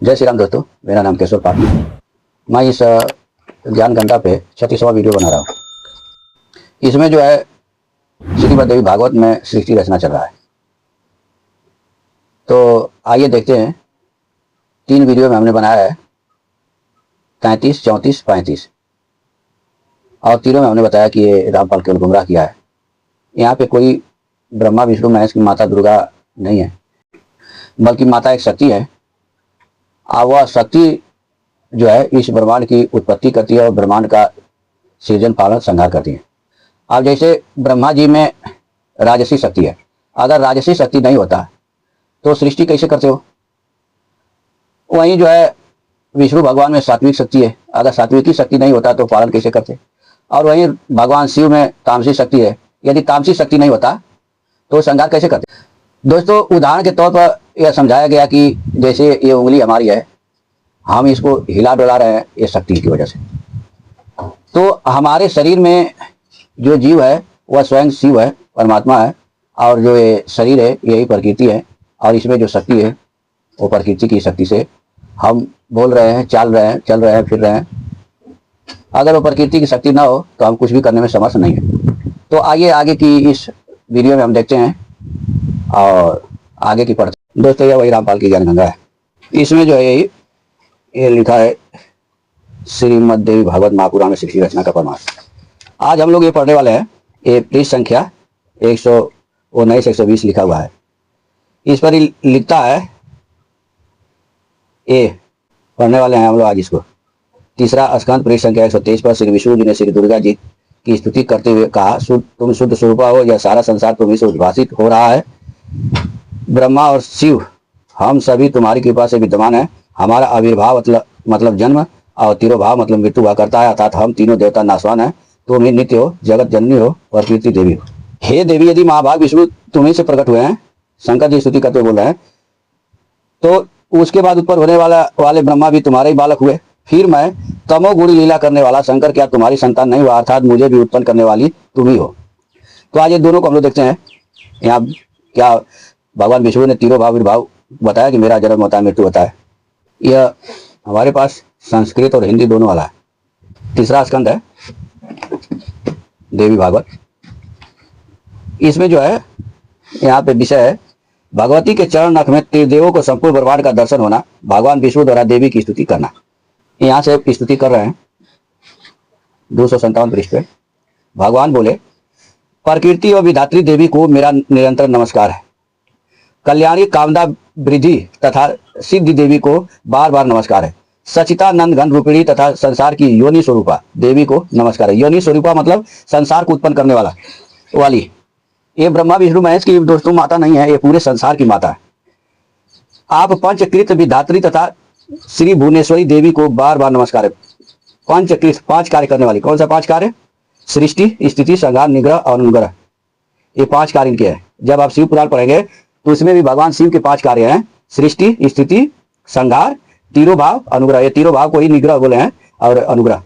जय श्री राम दोस्तों, मेरा नाम केशव पाल। मैं इस ज्ञान गंगा पे 36वां वीडियो बना रहा हूँ। इसमें जो है श्रीमद् देवी भागवत में सृष्टि रचना चल रहा है। तो आइए देखते हैं। 3 वीडियो में हमने बनाया है 33, 34, 35 और तीनों में हमने बताया कि ये रामपाल केवल गुमराह किया है। यहाँ पे कोई ब्रह्मा विष्णु महेश की माता दुर्गा नहीं है, बल्कि माता एक शक्ति है और वह शक्ति जो है इस ब्रह्मांड की उत्पत्ति करती है और ब्रह्मांड का सृजन पालन संहार करती है। अब जैसे ब्रह्मा जी में राजसी शक्ति है, अगर राजसी शक्ति नहीं होता तो सृष्टि कैसे करते हो? वहीं जो है विष्णु भगवान में सात्विक शक्ति है, अगर सात्विकी शक्ति नहीं होता तो पालन कैसे करते? और वहीं भगवान शिव में तामसी शक्ति है, यदि तामसी शक्ति नहीं होता तो संहार कैसे करते? दोस्तों, उदाहरण के तौर पर यह समझाया गया कि जैसे ये उंगली हमारी है, हम इसको हिला डुला रहे हैं ये शक्ति की वजह से। तो हमारे शरीर में जो जीव है वह स्वयं शिव है, परमात्मा है, और जो ये शरीर है यही प्रकृति है, और इसमें जो शक्ति है वो प्रकृति की शक्ति से हम बोल रहे हैं, चाल रहे हैं, चल रहे हैं, फिर रहे हैं। अगर वो प्रकृति की शक्ति ना हो तो हम कुछ भी करने में समर्थ नहीं है। तो आइए आगे की इस वीडियो में हम देखते हैं और आगे की पढ़ते। दोस्तों, यह वही रामपाल की ज्ञान गंगा है। इसमें जो है ये लिखा है श्रीमद् देवी भागवत महापुराण में सृष्टि रचना का प्रमाण। आज हम लोग ये पढ़ने वाले हैं। ये पृष्ठ संख्या 119 120 लिखा हुआ है। इस पर ही लिखता है, ये पढ़ने वाले हैं हम लोग आज इसको। तीसरा स्कंद पृष्ठ संख्या 123 पर श्री विष्णु जी ने श्री दुर्गा जी की स्तुति करते हुए कहा, तुम शुद्ध स्वरूपा हो, यह सारा संसार तुम्हीं से उद्भासित हो रहा है। ब्रह्मा और शिव हम सभी तुम्हारी कृपा से विद्यमान है। हमारा आविर्भाव मतलब जन्म और तिरोभाव मतलब मृत्यु हुआ करता है, अर्थात हम तीनों देवता नाशवान है। तुम ही नित्य हो, जगत जननी हो, प्रकृति देवी हो। हे देवी, यदि महाभाग विष्णु तुम्हीं से प्रकट हुए हैं, शंकर जी स्तुति करते बोल रहे हैं, तो उसके बाद ऊपर होने वाले ब्रह्मा भी तुम्हारे ही बालक हुए। फिर मैं तमोगुणी लीला करने वाला शंकर क्या तुम्हारी संतान नहीं हुआ, अर्थात मुझे भी उत्पन्न करने वाली तुम ही हो। तो आज ये दोनों को हम लोग देखते हैं। यहाँ क्या भगवान विष्णु ने तिरोभाव विर्भाव बताया कि मेरा जन्म होता है, मृत्यु होता है। यह हमारे पास संस्कृत और हिंदी दोनों वाला है। तीसरा स्कंद है देवी भागवत। इसमें जो है यहाँ पे विषय है भगवती के चरण नख में त्रिदेवों को संपूर्ण ब्रह्मांड का दर्शन होना, भगवान विष्णु द्वारा देवी की स्तुति करना। यहाँ से स्तुति कर रहे हैं 257 पृष्ठ पे। भगवान बोले, प्रकृति और विधात्री देवी को मेरा निरंतर नमस्कार है। कल्याणी कामदा वृद्धि तथा सिद्धि देवी को बार बार नमस्कार है। सचितानंद घन रूपिणी तथा संसार की योनि स्वरूपा देवी को नमस्कार है। योनि स्वरूपा मतलब संसार को उत्पन्न करने वाली। ये ब्रह्मा विष्णु महेश की दोस्तों माता नहीं है, ये पूरे संसार की माता है। आप पंचकृत विधात्री तथा श्री भुवनेश्वरी देवी को बार बार नमस्कार है। पंचकृत 5 कार्य करने वाली। कौन सा 5 कार्य? सृष्टि, स्थिति, संहार, निग्रह और अनुग्रह। ये 5 कार्य इनके हैं। जब आप शिव पुराण पढ़ेंगे तो इसमें भी भगवान शिव के 5 कार्य हैं: सृष्टि, स्थिति, संहार, तिरोभाव, अनुग्रह। ये तिरोभाव को ही निग्रह बोले हैं और अनुग्रह।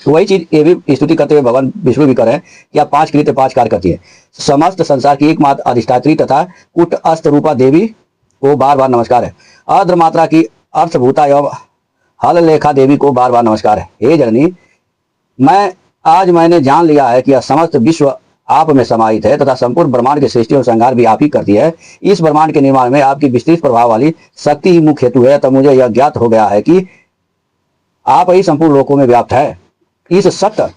वही चीज ये भी स्तुति करते हुए भगवान विष्णु भी कर रहे हैं कि आप 5 कृत्य 5 कार्य करती है। समस्त संसार की एकमात्र अधिष्ठात्री तथा कुट अस्त रूपा देवी को बार बार नमस्कार है। अर्ध मात्रा की अर्थभूता एवं हल लेखा देवी को बार बार नमस्कार है। हे जननी, मैंने जान लिया है कि यह समस्त विश्व आप में समाहित है तथा संपूर्ण ब्रह्मांड के सृष्टि और संहार भी आप ही करती है। इस ब्रह्मांड के निर्माण में आपकी विस्तृत प्रभाव वाली शक्ति ही मुख्य हेतु है। तब मुझे यह ज्ञात हो गया है कि आप ही संपूर्ण लोकों में व्याप्त है। इस सत्य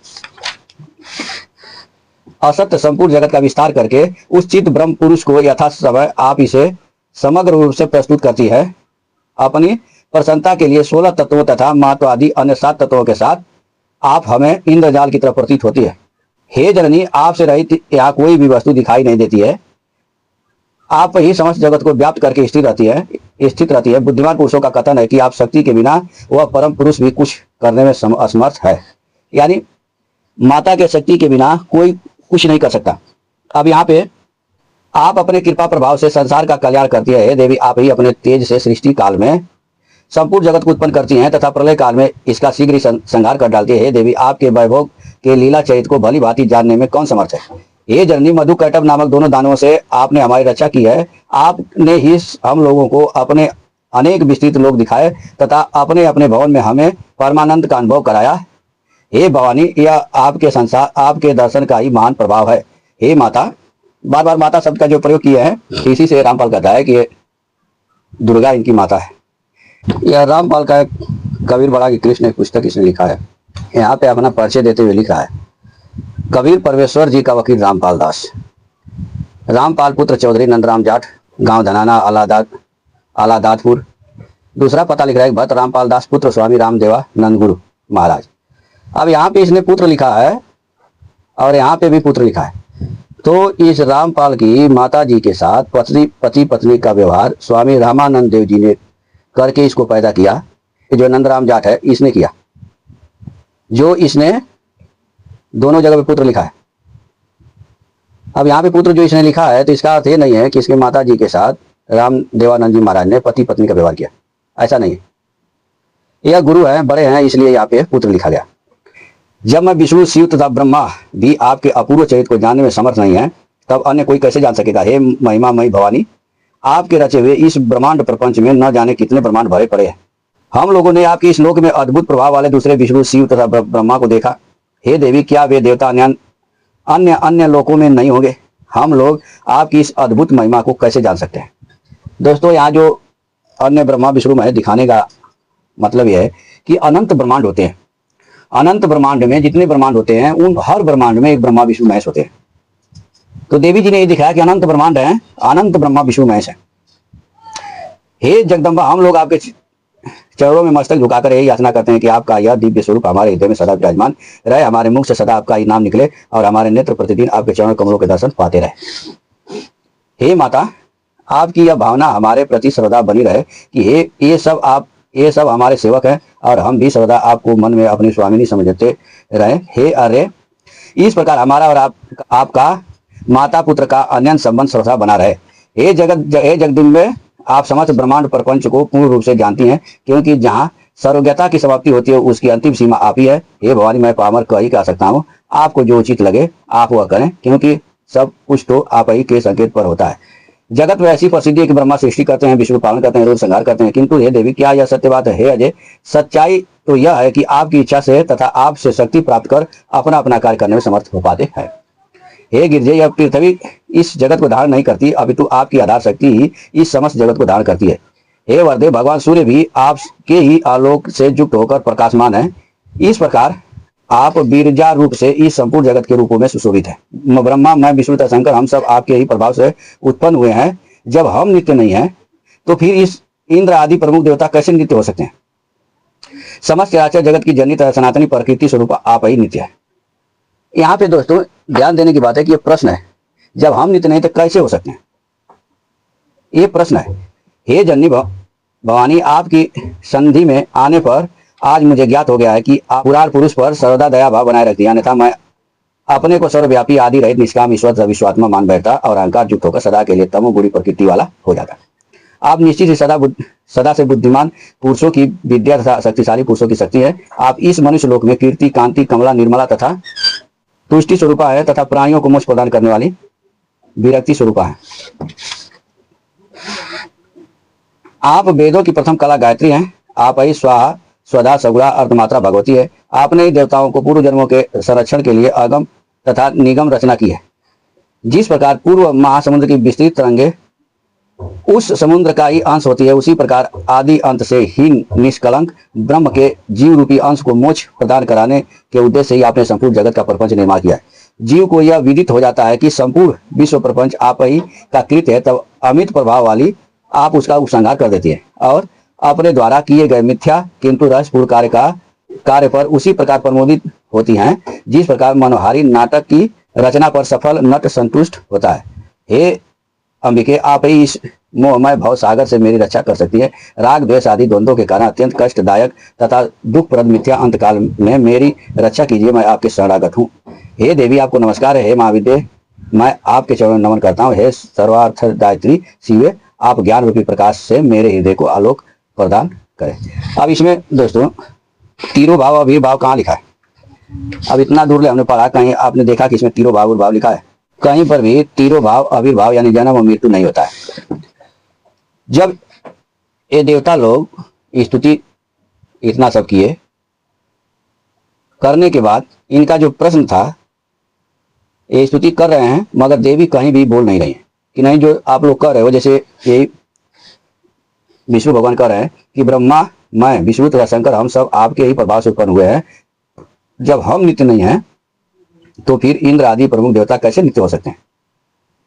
असत्य संपूर्ण जगत का विस्तार करके उस चित्त ब्रह्म पुरुष को यथा समय आप इसे समग्र रूप से प्रस्तुत करती है। अपनी प्रसन्नता के लिए 16 तत्वों तथा महत्व आदि अन्य 7 तत्वों के साथ आप हमें इंद्रजाल की तरह प्रतीत होती है। हे जननी, आपसे रहित यहाँ कोई भी वस्तु दिखाई नहीं देती है। आप ही समस्त जगत को व्याप्त करके स्थित रहती है। बुद्धिमान पुरुषों का कथन है कि आप शक्ति के बिना वह परम पुरुष भी कुछ करने में असमर्थ है। यानी माता के शक्ति के बिना कोई कुछ नहीं कर सकता। अब यहाँ पे आप अपने कृपा प्रभाव से संसार का कल्याण करती है। हे देवी, आप ही अपने तेज से सृष्टि काल में संपूर्ण जगत को उत्पन्न करती हैं तथा प्रलय काल में इसका शीघ्र ही संहार कर डालती है। हे देवी, आपके वैभव के लीला चरित्र को भली भांति जानने में कौन समर्थ है? हे जननी, मधु कैटभ नामक दोनों दानवों से आपने हमारी रक्षा की है। आपने ही हम लोगों को अपने अनेक विस्तृत लोक दिखाए तथा अपने अपने भवन में हमें परमानंद का अनुभव कराया। हे भवानी, यह आपके संसार आपके दर्शन का ही महान प्रभाव है। हे माता, बार बार माता शब्द का जो प्रयोग किया है, इसी से रामपाल कहता है कि दुर्गा इनकी माता है। यह रामपाल का एक कबीर बड़ा की कृष्ण एक पुस्तक इसने लिखा है। यहाँ पे अपना परिचय देते हुए लिखा है, कबीर परमेश्वर जी का वकील रामपाल दास, रामपाल पुत्र चौधरी नंदराम जाट, गांव धनाना आलादातपुर। दूसरा पता लिख रहा है भट्ट रामपाल दास पुत्र स्वामी रामदेवा नंदगुरु महाराज। अब यहाँ पे इसने पुत्र लिखा है और यहाँ पे भी पुत्र लिखा है। तो इस रामपाल की माता जी के साथ पति पत्नी का व्यवहार स्वामी रामानंद देव जी ने करके इसको पैदा किया। जो नंदराम जाट है इसने किया, जो इसने दोनों जगह पे पुत्र लिखा है। अब यहाँ पे पुत्र जो इसने लिखा है, तो इसका अर्थ ये नहीं है कि इसके माता जी के साथ राम देवानंद जी महाराज ने पति पत्नी का व्यवहार किया, ऐसा नहीं है। यह गुरु हैं, बड़े हैं, इसलिए यहाँ पे पुत्र लिखा गया। जब मैं विष्णु शिव तथा ब्रह्मा भी आपके अपूर्व चरित्र को जानने में समर्थ नहीं है, तब अन्य कोई कैसे जान सकेगा। हे महिमामयी भवानी, आपके रचे हुए इस ब्रह्मांड प्रपंच में न जाने कितने ब्रह्मांड भरे पड़े हैं। हम लोगों ने आपके इस लोक में अद्भुत प्रभाव वाले दूसरे विष्णु शिव तथा ब्रह्मा को देखा। हे देवी, क्या वे देवता अन्य लोकों में नहीं होंगे। हम लोग आपकी इस अद्भुत महिमा को कैसे जान सकते हैं। दोस्तों, यहाँ जो अन्य ब्रह्मा विष्णु महेश दिखाने का मतलब यह है कि अनंत ब्रह्मांड होते हैं। अनंत ब्रह्मांड में जितने ब्रह्मांड होते हैं, उन हर ब्रह्मांड में एक ब्रह्मा विष्णु महेश होते हैं। तो देवी जी ने ये दिखाया कि अनंत ब्रह्मांड है, अनंत ब्रह्मा विष्णु महेश है। हे जगदम्बा, हम लोग आपके चरणों में मस्तक झुकाकर यही याचना करते हैं कि आपका यह दिव्य स्वरूप हमारे हृदय में सदा विराजमान रहे, हमारे मुख से सदा आपका ही नाम निकले और हमारे नेत्र प्रतिदिन आपके चरण कमलों के दर्शन पाते रहे। हे माता, आपकी यह भावना हमारे प्रति सर्वदा बनी रहे कि ये सब हमारे सेवक हैं और हम भी सर्वदा आपको मन में अपनी स्वामिनी समझते रहे। हे अर्य, इस प्रकार हमारा और आपका माता पुत्र का अन्य संबंध सर्वदा बना रहे। हे जगदम्बे, आप समस्त ब्रह्मांड प्रपंच को पूर्ण रूप से जानती हैं, क्योंकि जहाँ सर्वज्ञता की समाप्ति होती है उसकी अंतिम सीमा आप ही है। हे भवानी, मैं पामर कह ही कह सकता हूँ, आपको जो उचित लगे आप वह करें, क्योंकि सब कुछ तो आप ही के संकेत पर होता है। जगत में ऐसी प्रसिद्धि है कि ब्रह्मा सृष्टि करते हैं, विष्णु पालन करते हैं, रोज संहार करते हैं, किंतु हे देवी, क्या यह सत्य बात है। हे अजय, सच्चाई तो यह है कि आपकी इच्छा से तथा आपसे शक्ति प्राप्त कर अपना अपना कार्य करने में समर्थ हो पाते हैं। हे गिरजे, यह पृथ्वी इस जगत को धारण नहीं करती, अपितु आपकी आधार शक्ति ही इस समस्त जगत को धारण करती है। हे वर्दे, भगवान सूर्य भी आपके ही आलोक से युक्त होकर प्रकाशमान है। इस प्रकार आप बिरजा रूप से इस संपूर्ण जगत के रूपों में सुशोभित है। ब्रह्मा, मैं विष्णु तथा शंकर, हम सब आपके ही प्रभाव से उत्पन्न हुए हैं। जब हम नित्य नहीं हैं, तो फिर इस इंद्र आदि प्रमुख देवता कैसे नित्य हो सकते हैं। समस्त चराचर जगत की जननी तथा सनातनी प्रकृति स्वरूप आप ही नित्य है। यहाँ पे दोस्तों ध्यान देने की बात है कि ये प्रश्न है, जब हम नित्य नहीं तो कैसे हो सकते हैं, ये प्रश्न है। हे जननी भवानी, आपकी संधि में आने पर आज मुझे ज्ञात हो गया है कि आप पुराण पुरुष पर सर्वदा दया भाव बनाए रखती है, अन्यथा मैं अपने को सर्वव्यापी आदि रहित निष्काम ईश्वर विश्वात्मा मान बैठता और अहंकार युक्त होकर सदा के लिए तमोगुणी प्रकृति वाला हो जाता। आप निश्चित ही सदा से बुद्धिमान पुरुषों की विद्या तथा शक्तिशाली पुरुषों की शक्ति है। आप इस मनुष्य लोक में कीर्ति, कांति, कमला, निर्मला तथा तुष्टि स्वरूपा है तथा प्राणियों को मोक्ष प्रदान करने वाली विरक्ति स्वरूपा है। आप वेदों की प्रथम कला गायत्री हैं। आप ही स्वाहा, स्वधा, सगुणा, अर्धमात्रा भगवती है। आपने ही देवताओं को पूर्व जन्मों के संरक्षण के लिए अगम तथा निगम रचना की है। जिस प्रकार पूर्व महासमुद्र की विस्तृत तरंगे उस समुद्र का ही अंश होती है, उसी प्रकार आदि अंत से हीन निष्कलंक ब्रह्म के जीव रूपी अंश को मोक्ष प्रदान कराने के उद्देश्य से ही आपने संपूर्ण जगत का प्रपंच निर्माण किया है। जीव को यह विदित हो जाता है कि संपूर्ण विश्व प्रपंच आप ही का कृत है, तब अमित प्रभाव वाली आप उसका उपसंहार कर देती है और अपने द्वारा किए गए मिथ्या किंतु रसपूर्ण कार्य पर उसी प्रकार प्रमोदित होती हैं, जिस प्रकार मनोहारी नाटक की रचना पर सफल नट संतुष्ट होता है। हे अंबिके, आप ही इस मोहमय भव सागर से मेरी रक्षा कर सकती है। राग द्वेष आदि द्वंद्वों के कारण अत्यंत कष्टदायक तथा दुखप्रद मिथ्या अंतकाल में मेरी रक्षा कीजिए, मैं आपके शरणागत हूँ। हे देवी, आपको नमस्कार है। हे महाविद्य, मैं आपके चरणों नमन करता हूँ। हे सर्वार्थदायित्री शिवे, आप ज्ञान रूपी प्रकाश से मेरे हृदय को आलोक प्रदान करें। अब इसमें दोस्तों तीनों भाव अविर्भाव कहाँ लिखा है। अब इतना दूर ले हमने पढ़ा, कहीं आपने देखा कि इसमें तीनों भाव अविर्भाव लिखा है? कहीं पर भी तीनों भाव अविर्भाव यानी जन्म और मृत्यु नहीं होता है। जब ये देवता लोग स्तुति इतना सब किए, करने के बाद इनका जो प्रश्न था, ये स्तुति कर रहे हैं मगर देवी कहीं भी बोल नहीं रही है कि नहीं जो आप लोग कर रहे हो। जैसे यही विष्णु भगवान कह रहे हैं कि ब्रह्मा, मैं, विष्णु तथा शंकर हम सब आपके ही प्रभाव से उत्पन्न हुए हैं। जब हम नित्य नहीं हैं तो फिर इंद्र आदि प्रमुख देवता कैसे नित्य हो सकते हैं?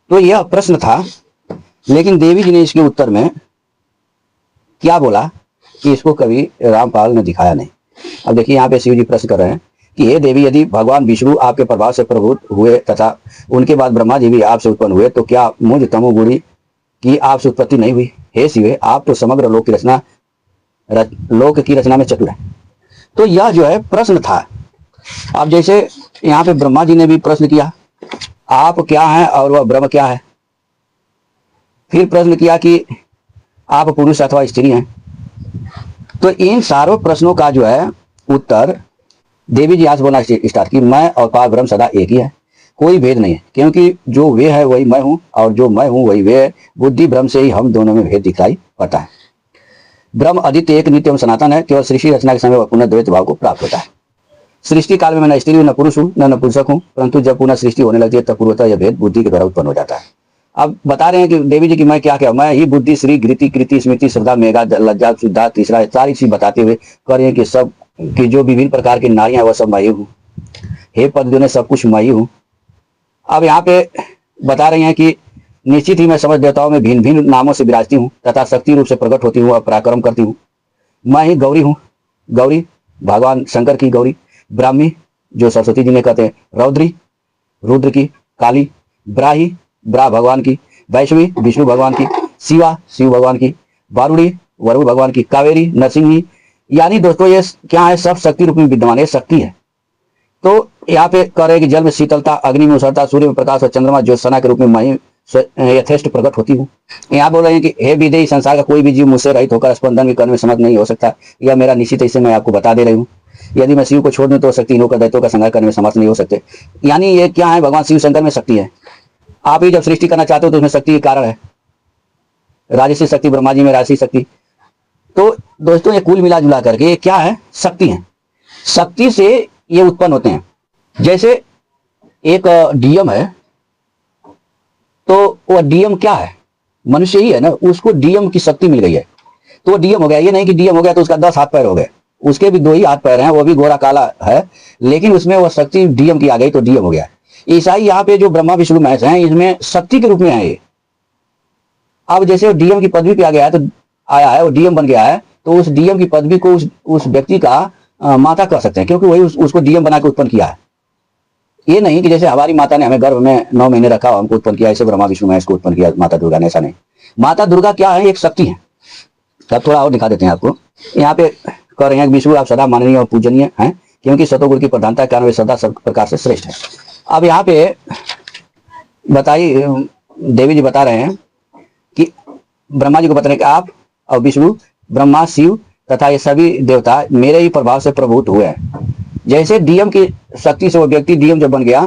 तो यह प्रश्न था। लेकिन देवी जी ने इसके उत्तर में क्या बोला कि इसको कभी रामपाल ने दिखाया नहीं। अब देखिए यहाँ पे शिव जी प्रश्न कर रहे हैं कि हे देवी, यदि भगवान विष्णु आपके प्रभाव से प्रभुत हुए तथा उनके बाद ब्रह्मा जी भी आपसे उत्पन्न हुए, तो क्या मुझ तमोगुणी की आपसे उत्पत्ति नहीं हुई? हे शिव, आप तो समग्र लोक की रचना में चतुर है। तो यह जो है प्रश्न था। अब जैसे यहाँ पे ब्रह्मा जी ने भी प्रश्न किया, आप क्या हैं और वह ब्रह्म क्या है? फिर प्रश्न किया कि आप पुरुष अथवा स्त्री हैं। तो इन सारों प्रश्नों का जो है उत्तर देवी जी आज बोलना स्टार्ट की, मैं और पार ब्रह्म सदा एक ही है, कोई भेद नहीं है, क्योंकि जो वे है वही मैं हूं और जो मैं हूं वही वे है। बुद्धि ब्रह्म से ही हम दोनों में भेद दिखाई पड़ता है। ब्रह्म अद्वितीय एक नित्य एवं सनातन है। केवल सृष्टि रचना के समय वह पुनः द्वैत भाव को प्राप्त होता है। सृष्टि काल में मैं न स्त्री हूं न पुरुष हूं न नपुंसक हूं, परंतु जब पुनः सृष्टि होने लगती है तब पूर्वतः यह भेद बुद्धि के द्वारा उत्पन्न हो जाता है। अब बता रहे हैं कि देवी जी की मैं क्या मैं ही बुद्धि, श्री, घृति, कृति, स्मृति, श्रद्धा, मेघा, लज्जा, शुद्धा, तीसरा सारी चीज बताते हुए कह रहे हैं कि सब कि जो विभिन्न प्रकार की नारियां वह सब मैं ही हूँ। हे पद ने सब कुछ मैं ही हूँ। अब यहाँ पे बता रही हैं कि निश्चित ही मैं समस्त देवताओं में भिन्न भिन्न नामों से विराजती हूँ तथा शक्ति रूप से प्रकट होती हूँ और पराक्रम करती हूँ। मैं ही गौरी हूँ। गौरी भगवान शंकर की गौरी, ब्राह्मी जो सरस्वती जी ने कहते हैं, रौद्री रुद्र की, काली ब्राही ब्रा भगवान की, वैष्णवी विष्णु भगवान की, शिवा शिव भगवान की, वारुणी वरुण भगवान की, कावेरी नरसिंही। यानी दोस्तों ये क्या है? सब शक्ति रूप में विद्यमान है, शक्ति है। तो यहाँ पे कह रहे हैं कि जल में शीतलता, अग्नि में उष्णता, सूर्य में प्रकाश और चंद्रमा ज्योत्सना के रूप में मैं यथेष्ट प्रकट होती हूँ। यहाँ बोल रहे हैं कि हे विदेही, संसार का कोई भी जीव मुझसे रहित होकर स्पंदन के कर्ण में समर्थ नहीं हो सकता। यह मेरा निश्चित है, इसे मैं आपको बता दे रही हूँ। यदि मैं शिव को छोड़ दूं तो शक्ति इनों का दैत्यों का संहार करने में समर्थ नहीं हो सकते। यानी ये क्या है? भगवान शिव शंकर में शक्ति है। आप ही जब सृष्टि करना चाहते हो तो उसमें शक्ति के कारण है। राजसी शक्ति, ब्रह्मा जी में राजसी शक्ति। तो दोस्तों ये कुल मिला जुला करके क्या है? शक्ति है। शक्ति से ये उत्पन्न होते हैं। जैसे एक डीएम है, तो वह डीएम क्या है? मनुष्य ही है ना, उसको डीएम की शक्ति मिल गई है तो वो डीएम हो गया। ये नहीं कि डीएम हो गया तो उसका 10 हाथ पैर हो गए, उसके भी 2 ही हाथ पैर हैं, वो भी गोरा काला है, लेकिन उसमें वह शक्ति डीएम की आ गई तो डीएम हो गया। ईसाई यहाँ पे जो ब्रह्मा विष्णु महेश हैं इसमें शक्ति के रूप में है ये। अब जैसे डीएम की पदवी पे आ गया है, तो आया है वो डीएम बन गया है, तो उस डीएम की पदवी को उस व्यक्ति का माता कह सकते हैं, क्योंकि वही उसको डीएम बना के उत्पन्न किया है। ये नहीं कि जैसे हमारी माता ने हमें गर्भ में 9 महीने रखा हमको उत्पन्न किया, ऐसे ब्रह्मा विष्णु महेश को उत्पन्न किया माता दुर्गा ने, ऐसा नहीं। माता दुर्गा क्या है? एक शक्ति है। तब थोड़ा और दिखा देते हैं आपको। यहाँ पे कह रहे हैं विष्णु आप सदा माननीय और पूजनीय हैं, क्योंकि सतोगुण की प्रधानता के कारण वे सदा सब प्रकार से श्रेष्ठ है। अब यहाँ पे बताइए, देवी जी बता रहे हैं कि ब्रह्मा जी को बता रहे हैं कि आप और विष्णु, ब्रह्मा, शिव तथा ये सभी देवता मेरे ही प्रभाव से प्रभुत हुए हैं। जैसे डीएम की शक्ति से वो व्यक्ति डीएम जब बन गया,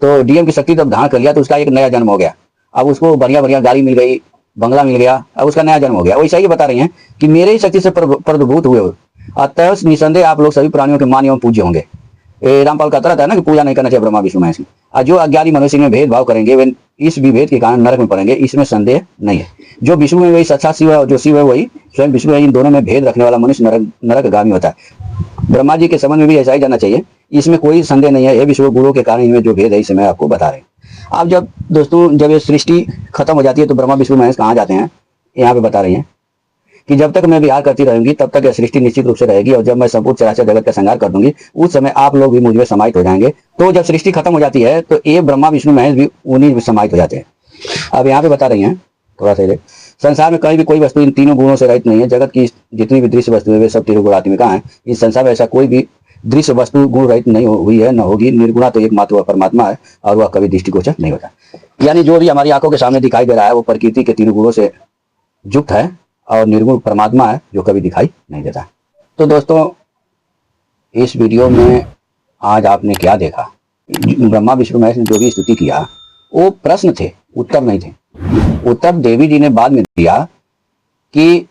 तो डीएम की शक्ति जब धारण कर लिया तो उसका एक नया जन्म हो गया। अब उसको बढ़िया बढ़िया गाड़ी मिल गई, बंगला मिल गया, अब उसका नया जन्म हो गया। वैसा ही बता रही हैं कि मेरे ही शक्ति से प्रभुभूत हुए हो, अतः निसंदेह आप लोग सभी प्राणियों के मान एवं पूज्य होंगे। रामपाल कहता रहता है ना कि पूजा नहीं करना चाहिए ब्रह्मा विष्णु महेश की। और जो अज्ञानी मनुष्य में भेदभाव करेंगे वे इस विभेद के कारण नरक में पड़ेंगे, इसमें संदेह नहीं है। जो विष्णु में वही सच्चा शिव है और जो शिव है वही स्वयं विष्णु है। इन दोनों में भेद रखने वाला मनुष्य नरकगामी होता है। ब्रह्मा जी के संबंध में भी ऐसा ही जानना चाहिए, इसमें कोई संदेह नहीं है। ये विश्व गुणों के कारण इनमें जो भेद है इसे मैं आपको बता रहे हैं। अब जब दोस्तों जब ये सृष्टि खत्म हो जाती है तो ब्रह्मा विष्णु महेश कहाँ जाते हैं? यहाँ पे बता रही हैं कि जब तक मैं विहार करती रहूंगी तब तक यह सृष्टि निश्चित रूप से रहेगी, और जब मैं संपूर्ण चराचर जगत का संहार कर दूंगी उस समय आप लोग भी मुझ में समाहित हो जाएंगे। तो जब सृष्टि खत्म हो जाती है तो ये ब्रह्मा विष्णु महेश भी उन्हीं में समाहित हो जाते हैं। अब यहाँ पे बता रही हैं थोड़ा सा, संसार में कहीं भी कोई वस्तु इन तीनों गुणों से रहित नहीं है। जगत की जितनी भी दृश्य वस्तु है वे सब त्रिगुणात्मिका हैं। इस संसार में ऐसा कोई भी दृश्य वस्तु गुण रहित नहीं हुई है, न होगी। निर्गुणा तो एकमात्र वह परमात्मा है और वह कभी दृष्टिगोचर नहीं होता। यानी जो भी हमारी आंखों के सामने दिखाई दे रहा है वो प्रकृति के 3 गुणों से युक्त है और निर्गुण परमात्मा है जो कभी दिखाई नहीं देता। तो दोस्तों इस वीडियो में आज आपने क्या देखा? ब्रह्मा विष्णु महेश ने जो भी स्तुति किया वो प्रश्न थे, उत्तर नहीं थे। उत्तर देवी जी ने बाद में दिया कि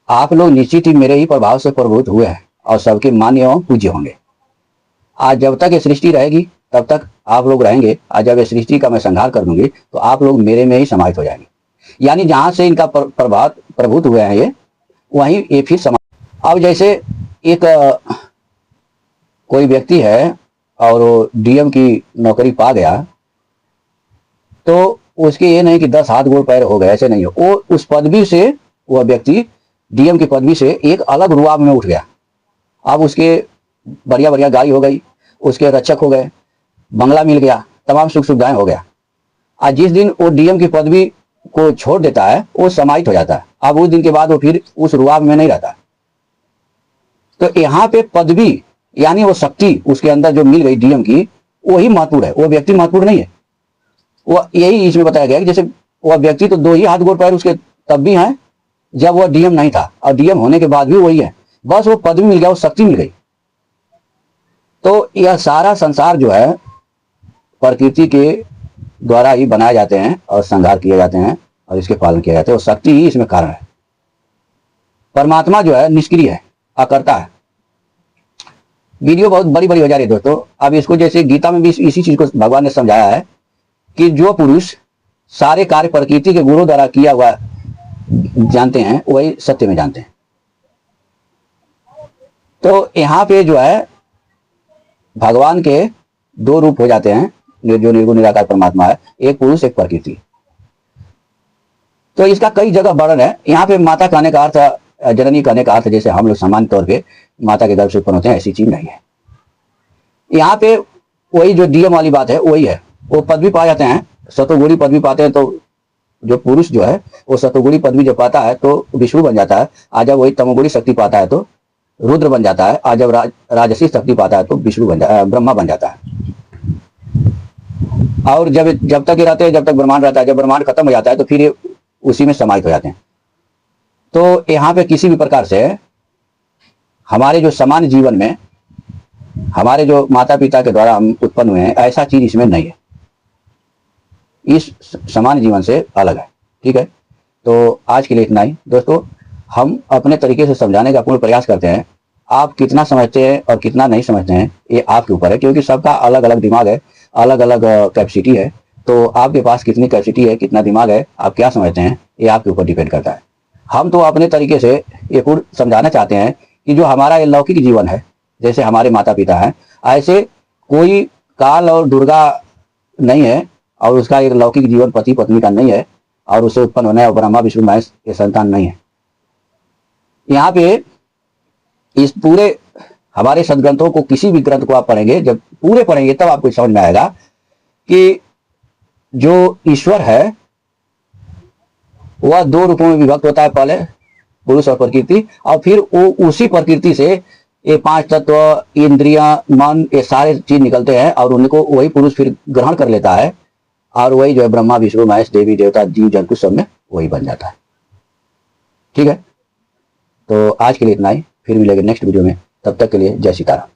आप लोग निश्चित ही मेरे ही प्रभाव से प्रभुत्व हुए हैं और सबके मान्य एवं पूज्य होंगे। आज जब तक ये सृष्टि रहेगी तब तक आप लोग रहेंगे। आज जब ये सृष्टि का मैं संहार कर दूंगी तो आप लोग मेरे में ही समाहित हो जाएंगे। यानी जहां से इनका प्रभाव प्रभुत्व हुए हैं ये, वहीं ये फिर समाहित। अब जैसे एक कोई व्यक्ति है और वो डीएम की नौकरी पा गया, तो उसके ये नहीं कि 10 हाथ गोड़ पैर हो गए, ऐसे नहीं हो। वो उस पदवी से, वह व्यक्ति डीएम की पदवी से एक अलग रुआब में उठ गया। अब उसके बढ़िया बढ़िया गाड़ी हो गई, उसके रक्षक हो गए, बंगला मिल गया, तमाम सुख सुविधाएं हो गया। आज जिस दिन वो डीएम की पदवी को छोड़ देता है, वो समाहित हो जाता है। अब उस दिन के बाद वो फिर उस रुआब में नहीं रहता। तो यहाँ पे पदवी यानी वो शक्ति उसके अंदर जो मिल गई डीएम की, वही महत्वपूर्ण है, वो व्यक्ति महत्वपूर्ण नहीं है। वो यही इसमें बताया गया कि जैसे वह व्यक्ति तो 2 ही हाथ गोड़ पैर उसके तब भी हैं जब वह डीएम नहीं था, और डीएम होने के बाद भी वही है, बस वो पदवी मिल गया, वो शक्ति मिल गई। तो यह सारा संसार जो है प्रकृति के द्वारा ही बनाए जाते हैं और संहार किए जाते हैं और इसके पालन किए जाते हैं, और शक्ति ही इसमें कारण है। परमात्मा जो है निष्क्रिय है, अकर्ता है। वीडियो बहुत बड़ी बड़ी हो जा रही है दोस्तों। अब इसको जैसे गीता में भी इसी चीज को भगवान ने समझाया है कि जो पुरुष सारे कार्य प्रकृति के गुणों द्वारा किया हुआ जानते हैं, वही सत्य में जानते हैं। तो यहाँ पे जो है भगवान के 2 रूप हो जाते हैं, जो निर्गुण निराकार परमात्मा है, एक पुरुष एक प्रकृति। तो इसका कई जगह वर्णन है। यहाँ पे माता कहने का अर्थ, जननी कहने का अर्थ, जैसे हम लोग सामान्य तौर पे माता के गर्भ से उत्पन्न होते हैं, ऐसी चीज नहीं है। यहाँ पे वही जो डीएम वाली बात है वही है। वो पदवी पा जाते हैं, सतोगुणी पदवी पाते हैं, तो जो पुरुष जो है वो सतोगुणी पदवी जब पाता है तो विष्णु बन जाता है। आज जब वही तमोगुणी शक्ति पाता है तो रुद्र बन जाता है। आज जब राजसी शक्ति पाता है तो विष्णु बन जाता, ब्रह्मा बन जाता है। और जब तक ये रहते हैं, जब तक ब्रह्मांड रहता है, जब ब्रह्मांड खत्म हो जाता है तो फिर ये उसी में समाहित हो जाते हैं। तो यहाँ पे किसी भी प्रकार से हमारे जो सामान्य जीवन में हमारे जो माता पिता के द्वारा हम उत्पन्न हुए हैं, ऐसा चीज इसमें नहीं है, इस सामान्य जीवन से अलग है। ठीक है, तो आज के लिए इतना ही दोस्तों। हम अपने तरीके से समझाने का पूर्ण प्रयास करते हैं। आप कितना समझते हैं और कितना नहीं समझते हैं ये आपके ऊपर है, क्योंकि सबका अलग अलग दिमाग है, अलग अलग कैपेसिटी है। तो आपके पास कितनी कैपेसिटी है, कितना दिमाग है, आप क्या समझते हैं, ये आपके ऊपर डिपेंड करता है। हम तो अपने तरीके से ये पूर्ण समझाना चाहते हैं कि जो हमारा ये लौकिक जीवन है, जैसे हमारे माता पिता हैं, ऐसे कोई काल और दुर्गा नहीं है, और उसका एक लौकिक जीवन पति पत्नी का नहीं है, और उसे उत्पन्न होने और ब्रह्मा विष्णु महेश के संतान नहीं है। यहाँ पे इस पूरे हमारे सदग्रंथों को, किसी भी ग्रंथ को आप पढ़ेंगे, जब पूरे पढ़ेंगे तब आपको समझ में आएगा कि जो ईश्वर है वह 2 रूपों में विभक्त होता है, पहले पुरुष और प्रकृति, और फिर वो उसी प्रकृति से ये 5 तत्व, इंद्रियां, मन, ये सारे चीज निकलते हैं, और उनको वही पुरुष फिर ग्रहण कर लेता है, और वही जो है ब्रह्मा विष्णु महेश, देवी देवता, जीव जंतु सब में वही बन जाता है। ठीक है, तो आज के लिए इतना ही, फिर मिलेंगे नेक्स्ट वीडियो में। तब तक के लिए जय सीताराम।